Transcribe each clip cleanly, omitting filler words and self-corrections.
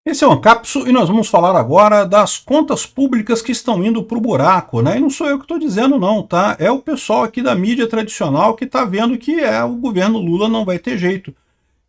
Esse é o Ancapso e nós vamos falar agora das contas públicas que estão indo para o buraco, né? E não sou eu que estou dizendo não, tá? É o pessoal aqui da mídia tradicional que está vendo que o governo Lula não vai ter jeito.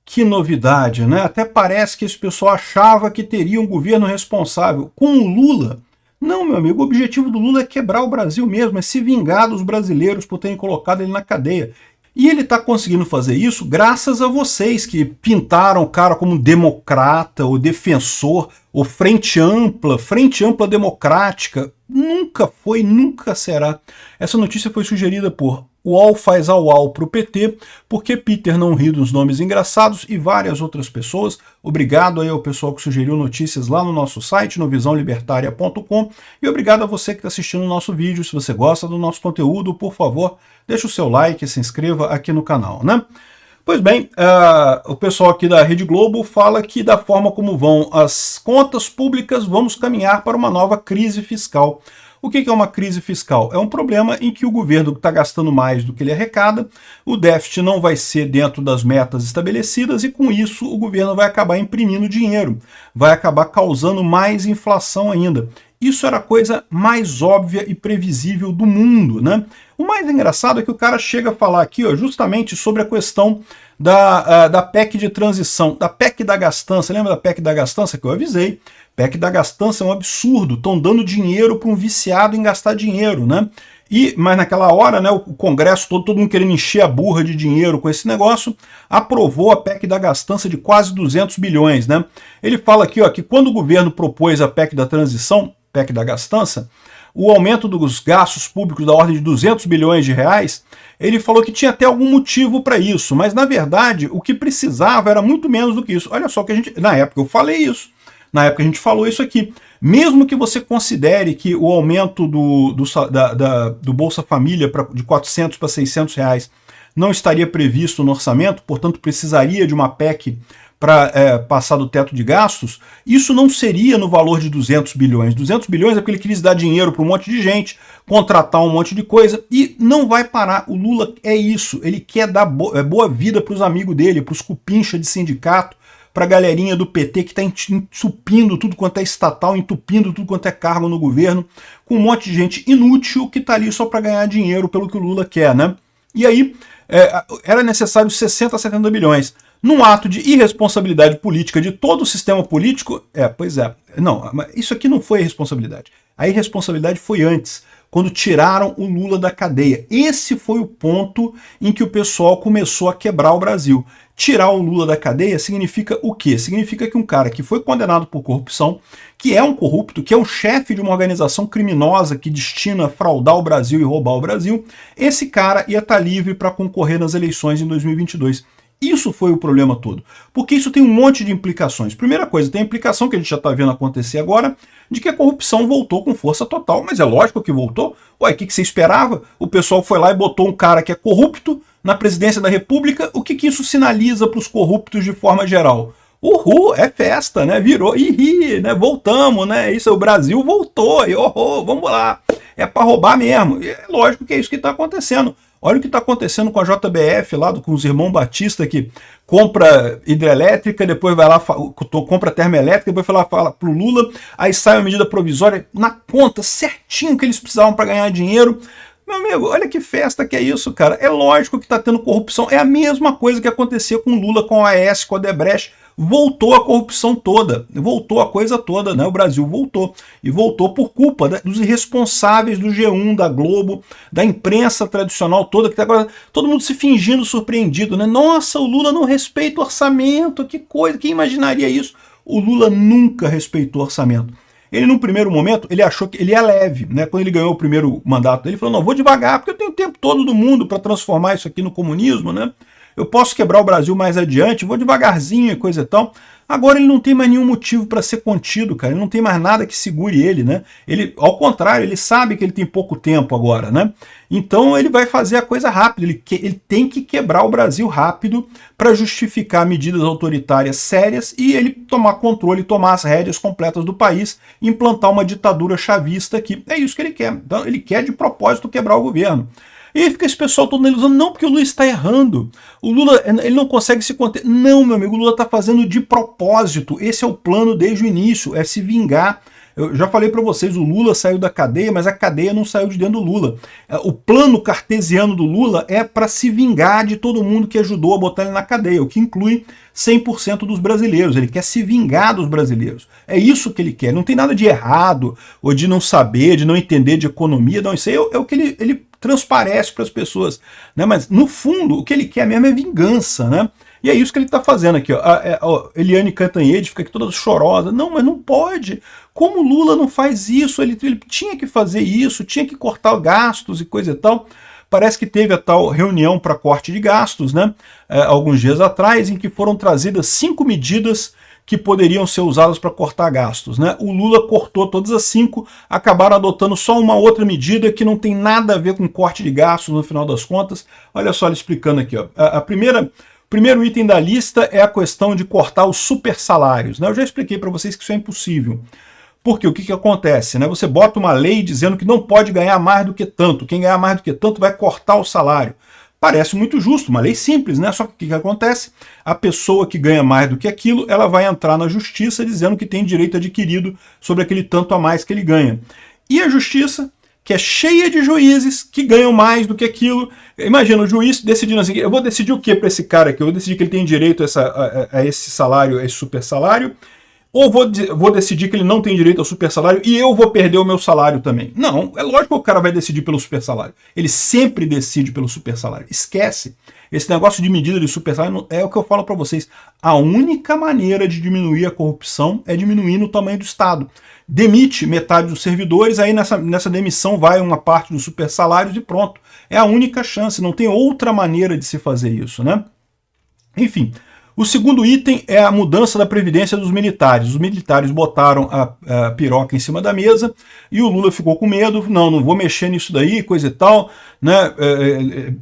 Que novidade, né? Até parece que esse pessoal achava que teria um governo responsável. Com o Lula, não, meu amigo, o objetivo do Lula é quebrar o Brasil mesmo, é se vingar dos brasileiros por terem colocado ele na cadeia. E ele está conseguindo fazer isso graças a vocês que pintaram o cara como democrata, ou defensor, ou frente ampla democrática. Nunca foi, nunca será. Essa notícia foi sugerida por UOL faz ao UOL para o PT, porque Peter não ri dos nomes engraçados e várias outras pessoas. Obrigado aí ao pessoal que sugeriu notícias lá no nosso site, no visãolibertaria.com, e obrigado a você que está assistindo o nosso vídeo. Se você gosta do nosso conteúdo, por favor, deixa o seu like e se inscreva aqui no canal, né? Pois bem, o pessoal aqui da Rede Globo fala que da forma como vão as contas públicas, vamos caminhar para uma nova crise fiscal. O que é uma crise fiscal? É um problema em que o governo está gastando mais do que ele arrecada, o déficit não vai ser dentro das metas estabelecidas e com isso o governo vai acabar imprimindo dinheiro, vai acabar causando mais inflação ainda. Isso era a coisa mais óbvia e previsível do mundo, né? O mais engraçado é que o cara chega a falar aqui, ó, justamente sobre a questão da PEC de transição, da PEC da gastança. Lembra da PEC da gastança que eu avisei? PEC da gastança é um absurdo, estão dando dinheiro para um viciado em gastar dinheiro, né? Mas naquela hora, né, o Congresso todo mundo querendo encher a burra de dinheiro com esse negócio, aprovou a PEC da gastança de quase 200 bilhões, né? Ele fala aqui, ó, que quando o governo propôs a PEC da transição, PEC da gastança, o aumento dos gastos públicos da ordem de 200 bilhões de reais, ele falou que tinha até algum motivo para isso, mas na verdade o que precisava era muito menos do que isso. Olha só que a gente, na época eu falei isso, na época a gente falou isso aqui. Mesmo que você considere que o aumento do Bolsa Família de 400 para 600 reais não estaria previsto no orçamento, portanto precisaria de uma PEC para passar do teto de gastos, isso não seria no valor de 200 bilhões. 200 bilhões é porque ele quis dar dinheiro para um monte de gente, contratar um monte de coisa, e não vai parar. O Lula é isso, ele quer dar boa vida para os amigos dele, para os cupincha de sindicato, para a galerinha do PT que está entupindo tudo quanto é estatal, entupindo tudo quanto é cargo no governo, com um monte de gente inútil que está ali só para ganhar dinheiro pelo que o Lula quer, né? E aí, era necessário 60 a 70 bilhões. Num ato de irresponsabilidade política de todo o sistema político, não, mas isso aqui não foi irresponsabilidade. A irresponsabilidade foi antes, quando tiraram o Lula da cadeia. Esse foi o ponto em que o pessoal começou a quebrar o Brasil. Tirar o Lula da cadeia significa o quê? Significa que um cara que foi condenado por corrupção, que é um corrupto, que é o chefe de uma organização criminosa que destina a fraudar o Brasil e roubar o Brasil, esse cara ia estar livre para concorrer nas eleições em 2022. Isso foi o problema todo, porque isso tem um monte de implicações. Primeira coisa, tem a implicação que a gente já está vendo acontecer agora, de que a corrupção voltou com força total, mas é lógico que voltou. Ué, o que você esperava? O pessoal foi lá e botou um cara que é corrupto na presidência da República. O que isso sinaliza para os corruptos de forma geral? Uhul, é festa, né? Virou, né? Voltamos, né? Isso, o Brasil voltou, vamos lá. É para roubar mesmo. É lógico que é isso que está acontecendo. Olha o que está acontecendo com a JBF lá, com os irmãos Batista, que compra hidrelétrica, depois vai lá, compra termoelétrica, depois vai lá fala pro Lula, aí sai uma medida provisória na conta, certinho que eles precisavam para ganhar dinheiro. Meu amigo, olha que festa que é isso, cara. É lógico que está tendo corrupção. É a mesma coisa que acontecia com o Lula, com a AES, com a Odebrecht. Voltou a corrupção toda, voltou a coisa toda, né? O Brasil voltou. E voltou por culpa dos irresponsáveis do G1, da Globo, da imprensa tradicional toda, que tá agora todo mundo se fingindo surpreendido, né? Nossa, o Lula não respeita o orçamento, que coisa, quem imaginaria isso? O Lula nunca respeitou o orçamento. Ele, num primeiro momento, ele achou que ele é leve, né? Quando ele ganhou o primeiro mandato, ele falou, não, vou devagar, porque eu tenho o tempo todo do mundo para transformar isso aqui no comunismo, né? Eu posso quebrar o Brasil mais adiante, vou devagarzinho e coisa e tal. Agora ele não tem mais nenhum motivo para ser contido, cara. Ele não tem mais nada que segure ele, né? Ele, ao contrário, ele sabe que ele tem pouco tempo agora, né? Então ele vai fazer a coisa rápido. Ele tem que quebrar o Brasil rápido para justificar medidas autoritárias sérias e ele tomar controle, tomar as rédeas completas do país e implantar uma ditadura chavista aqui. É isso que ele quer. Então ele quer de propósito quebrar o governo. E aí fica esse pessoal todo na ilusão, não, porque o Lula está errando. O Lula, ele não consegue se conter. Não, meu amigo, o Lula está fazendo de propósito. Esse é o plano desde o início, é se vingar. Eu já falei para vocês, o Lula saiu da cadeia, mas a cadeia não saiu de dentro do Lula. O plano cartesiano do Lula é para se vingar de todo mundo que ajudou a botar ele na cadeia, o que inclui 100% dos brasileiros. Ele quer se vingar dos brasileiros. É isso que ele quer. Não tem nada de errado, ou de não saber, de não entender de economia. Não, isso aí é o que ele transparece para as pessoas. Né? Mas, no fundo, o que ele quer mesmo é vingança, né? E é isso que ele está fazendo aqui. Ó. A Eliane Cantanhede fica aqui toda chorosa. Não, mas não pode. Como o Lula não faz isso? Ele tinha que fazer isso, tinha que cortar gastos e coisa e tal. Parece que teve a tal reunião para corte de gastos, né? Alguns dias atrás, em que foram trazidas 5 medidas que poderiam ser usadas para cortar gastos, né? O Lula cortou todas as 5, acabaram adotando só uma outra medida que não tem nada a ver com corte de gastos no final das contas. Olha só ele explicando aqui, ó. O primeiro item da lista é a questão de cortar os super salários, né? Eu já expliquei para vocês que isso é impossível. Porque o que acontece? Né? Você bota uma lei dizendo que não pode ganhar mais do que tanto. Quem ganhar mais do que tanto vai cortar o salário. Parece muito justo, uma lei simples, né? Só que o que acontece? A pessoa que ganha mais do que aquilo, ela vai entrar na justiça dizendo que tem direito adquirido sobre aquele tanto a mais que ele ganha. E a justiça, que é cheia de juízes que ganham mais do que aquilo. Imagina, o juiz decidindo assim, eu vou decidir o que para esse cara aqui? Eu vou decidir que ele tem direito a esse salário, a esse super salário, ou vou decidir que ele não tem direito ao super salário e eu vou perder o meu salário também. Não, é lógico que o cara vai decidir pelo super salário. Ele sempre decide pelo super salário. Esquece. Esse negócio de medida de super salário é o que eu falo para vocês. A única maneira de diminuir a corrupção é diminuindo o tamanho do Estado. Demite metade dos servidores, aí nessa demissão vai uma parte dos super salários e pronto. É a única chance, não tem outra maneira de se fazer isso, né? Enfim, o segundo item é a mudança da previdência dos militares. Os militares botaram a piroca em cima da mesa e o Lula ficou com medo. Não vou mexer nisso daí, coisa e tal. Né?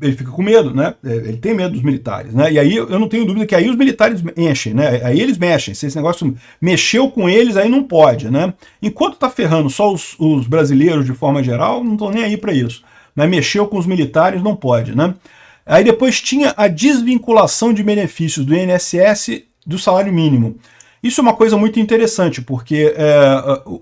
Ele fica com medo, né? Ele tem medo dos militares. Né? E aí eu não tenho dúvida que aí os militares enchem, né? Aí eles mexem. Se esse negócio mexeu com eles, aí não pode. Né? Enquanto está ferrando só os brasileiros de forma geral, não estão nem aí para isso. Mas mexeu com os militares, não pode. Né? Aí depois tinha a desvinculação de benefícios do INSS do salário mínimo. Isso é uma coisa muito interessante, porque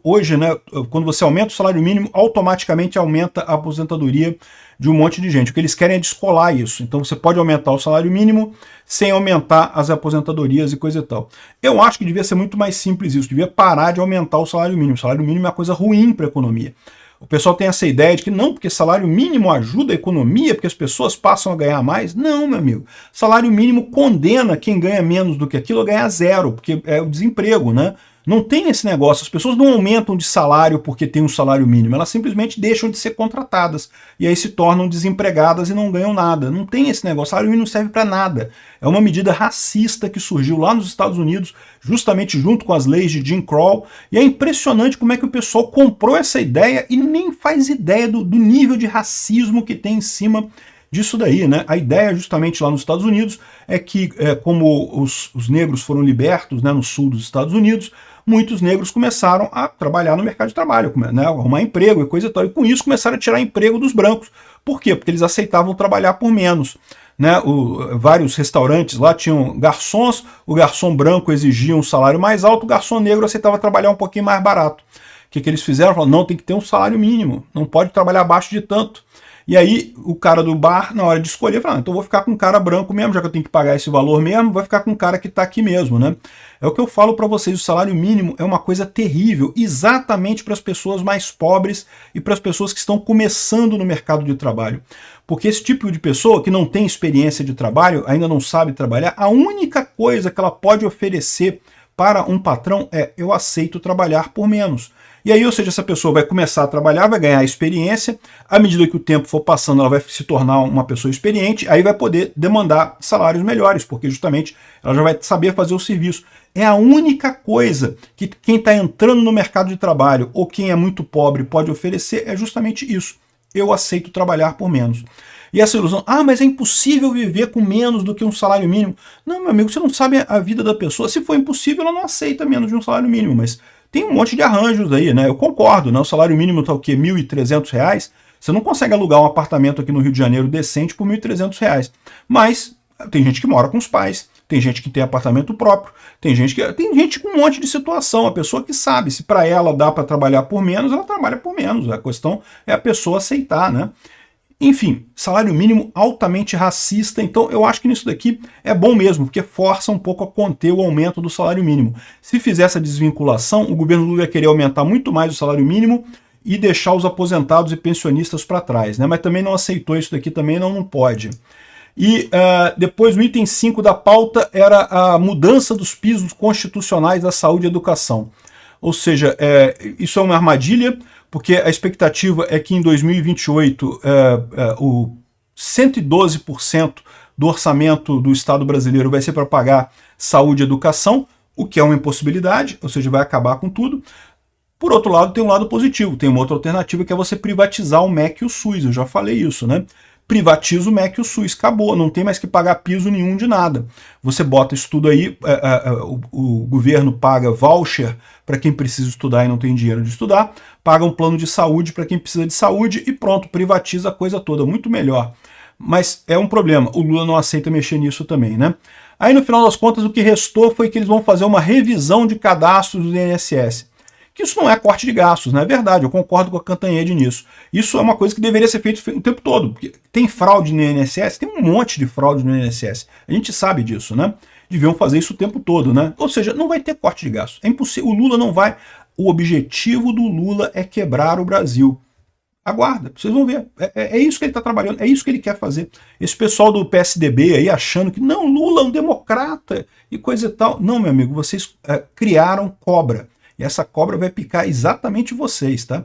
hoje, né, quando você aumenta o salário mínimo, automaticamente aumenta a aposentadoria de um monte de gente. O que eles querem é descolar isso. Então você pode aumentar o salário mínimo sem aumentar as aposentadorias e coisa e tal. Eu acho que devia ser muito mais simples isso, devia parar de aumentar o salário mínimo. O salário mínimo é uma coisa ruim para a economia. O pessoal tem essa ideia de que não, porque salário mínimo ajuda a economia, porque as pessoas passam a ganhar mais. Não, meu amigo. Salário mínimo condena quem ganha menos do que aquilo a ganhar zero, porque é o desemprego, né? Não tem esse negócio. As pessoas não aumentam de salário porque tem um salário mínimo. Elas simplesmente deixam de ser contratadas. E aí se tornam desempregadas e não ganham nada. Não tem esse negócio. O salário mínimo não serve para nada. É uma medida racista que surgiu lá nos Estados Unidos, justamente junto com as leis de Jim Crow. E é impressionante como é que o pessoal comprou essa ideia e nem faz ideia do nível de racismo que tem em cima disso daí, né? A ideia justamente lá nos Estados Unidos é que, como os negros foram libertos, né, no sul dos Estados Unidos, muitos negros começaram a trabalhar no mercado de trabalho, né, arrumar emprego e coisa e tal, e com isso começaram a tirar emprego dos brancos. Por quê? Porque eles aceitavam trabalhar por menos. Né, vários restaurantes lá tinham garçons, o garçom branco exigia um salário mais alto, o garçom negro aceitava trabalhar um pouquinho mais barato. O que eles fizeram? Falaram, não, tem que ter um salário mínimo, não pode trabalhar abaixo de tanto. E aí o cara do bar, na hora de escolher, fala, então vou ficar com um cara branco mesmo, já que eu tenho que pagar esse valor mesmo, vou ficar com um cara que está aqui mesmo, né? É o que eu falo para vocês, o salário mínimo é uma coisa terrível, exatamente para as pessoas mais pobres e para as pessoas que estão começando no mercado de trabalho. Porque esse tipo de pessoa que não tem experiência de trabalho, ainda não sabe trabalhar, a única coisa que ela pode oferecer para um patrão é, eu aceito trabalhar por menos. E aí, ou seja, essa pessoa vai começar a trabalhar, vai ganhar experiência, à medida que o tempo for passando, ela vai se tornar uma pessoa experiente, aí vai poder demandar salários melhores, porque justamente ela já vai saber fazer o serviço. É a única coisa que quem está entrando no mercado de trabalho ou quem é muito pobre pode oferecer é justamente isso. Eu aceito trabalhar por menos. E essa ilusão, mas é impossível viver com menos do que um salário mínimo. Não, meu amigo, você não sabe a vida da pessoa. Se for impossível, ela não aceita menos de um salário mínimo, mas tem um monte de arranjos aí, né? Eu concordo, né? O salário mínimo está o quê? R$ 1.300. Você não consegue alugar um apartamento aqui no Rio de Janeiro decente por R$ 1.300. Mas tem gente que mora com os pais, tem gente que tem apartamento próprio, tem gente com um monte de situação. A pessoa que sabe, se para ela dá para trabalhar por menos, ela trabalha por menos. A questão é a pessoa aceitar, né? Enfim, salário mínimo altamente racista, então eu acho que nisso daqui é bom mesmo, porque força um pouco a conter o aumento do salário mínimo. Se fizer essa desvinculação, o governo Lula ia querer aumentar muito mais o salário mínimo e deixar os aposentados e pensionistas para trás, né? Mas também não aceitou isso daqui, também não pode. E depois o item 5 da pauta era a mudança dos pisos constitucionais da saúde e educação. Ou seja, isso é uma armadilha, porque a expectativa é que em 2028 o 112% do orçamento do Estado brasileiro vai ser para pagar saúde e educação, o que é uma impossibilidade, ou seja, vai acabar com tudo. Por outro lado, tem um lado positivo, tem uma outra alternativa que é você privatizar o MEC e o SUS, eu já falei isso, né? Privatiza o MEC e o SUS, acabou, não tem mais que pagar piso nenhum de nada. Você bota isso tudo aí, o governo paga voucher para quem precisa estudar e não tem dinheiro de estudar, paga um plano de saúde para quem precisa de saúde e pronto, privatiza a coisa toda, muito melhor. Mas é um problema, o Lula não aceita mexer nisso também, né? Aí no final das contas o que restou foi que eles vão fazer uma revisão de cadastros do INSS. Que isso não é corte de gastos, não é verdade, eu concordo com a Cantanhede nisso. Isso é uma coisa que deveria ser feito o tempo todo, porque tem fraude no INSS, tem um monte de fraude no INSS, a gente sabe disso, né? Deviam fazer isso o tempo todo, né? Ou seja, não vai ter corte de gastos, é impossível, o Lula não vai, o objetivo do Lula é quebrar o Brasil. Aguarda, vocês vão ver, é isso que ele está trabalhando, é isso que ele quer fazer. Esse pessoal do PSDB aí achando que não, Lula é um democrata e coisa e tal. Não, meu amigo, vocês criaram cobra. E essa cobra vai picar exatamente vocês, tá?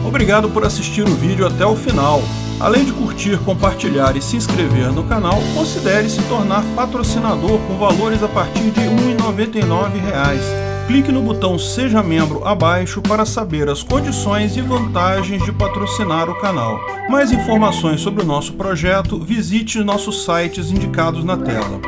Obrigado por assistir o vídeo até o final. Além de curtir, compartilhar e se inscrever no canal, considere se tornar patrocinador com valores a partir de R$ 1,99. Clique no botão Seja Membro abaixo para saber as condições e vantagens de patrocinar o canal. Mais informações sobre o nosso projeto, visite nossos sites indicados na tela.